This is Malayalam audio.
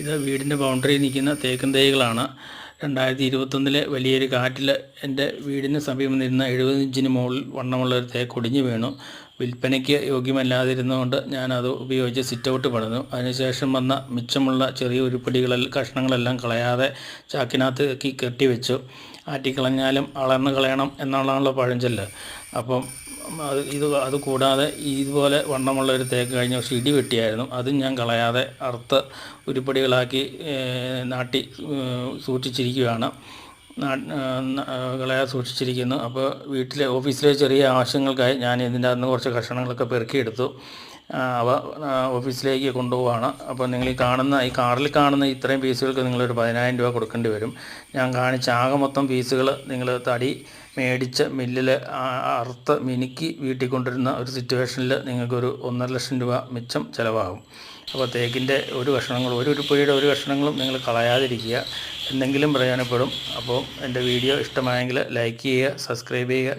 ഇത് വീടിൻ്റെ ബൗണ്ടറിയിൽ നിൽക്കുന്ന തേക്കും തൈകളാണ്. 2021 വലിയൊരു കാറ്റിൽ എൻ്റെ വീടിന് സമീപം നിന്ന 70 ഇഞ്ചിന് മുകളിൽ വണ്ണമുള്ള ഒരു തേക്ക് ഒടിഞ്ഞു വീണു. വിൽപ്പനയ്ക്ക് യോഗ്യമല്ലാതിരുന്നതുകൊണ്ട് ഞാനത് ഉപയോഗിച്ച് സിറ്റ് ഔട്ട് പണിതു. അതിനുശേഷം വന്ന മിച്ചമുള്ള ചെറിയ കഷ്ണങ്ങളെല്ലാം കളയാതെ ചാക്കിനകത്ത് കെട്ടിവെച്ചു. ആറ്റിക്കളഞ്ഞാലും അളന്ന് കളയണം എന്നുള്ളതാണല്ലോ പഴഞ്ചൊല്ല്. അപ്പം അത് കൂടാതെ ഇതുപോലെ വണ്ണമുള്ള ഒരു തേക്ക് കഴിഞ്ഞ വർഷം ഇടി വെട്ടിയായിരുന്നു. അതും ഞാൻ കളയാതെ അറുത്ത് ഉരുപ്പടികളാക്കി നാട്ടി സൂക്ഷിച്ചിരിക്കുകയാണ്. കളയാതെ സൂക്ഷിച്ചിരിക്കുന്നു. അപ്പോൾ ഓഫീസിലെ ചെറിയ ആവശ്യങ്ങൾക്കായി ഞാൻ ഇതിൻ്റെ അകത്ത് കുറച്ച് കഷണങ്ങളൊക്കെ പെറുക്കിയെടുത്തു. അവ ഓഫീസിലേക്ക് കൊണ്ടുപോവാണ്. അപ്പോൾ നിങ്ങൾ ഈ കാറിൽ കാണുന്ന ഇത്രയും പീസുകൾക്ക് നിങ്ങളൊരു 10,000 രൂപ കൊടുക്കേണ്ടി വരും. ഞാൻ കാണിച്ച ആകെ മൊത്തം പീസുകൾ നിങ്ങൾ തടി മേടിച്ച് മില്ലിൽ അറുത്ത് മിനുക്കി വീട്ടിൽ കൊണ്ടുവരുന്ന ഒരു സിറ്റുവേഷനിൽ നിങ്ങൾക്കൊരു 1.5 ലക്ഷം രൂപ മിച്ചം ചിലവാകും. അപ്പോൾ തേക്കിൻ്റെ ഒരു ഉരുപ്പടിയുടെ ഒരു കഷ്ണങ്ങളും നിങ്ങൾ കളയാതിരിക്കുക. എന്തെങ്കിലും പ്രയോജനപ്പെടും. അപ്പോൾ എൻ്റെ വീഡിയോ ഇഷ്ടമായെങ്കിൽ ലൈക്ക് ചെയ്യുക, സബ്സ്ക്രൈബ് ചെയ്യുക,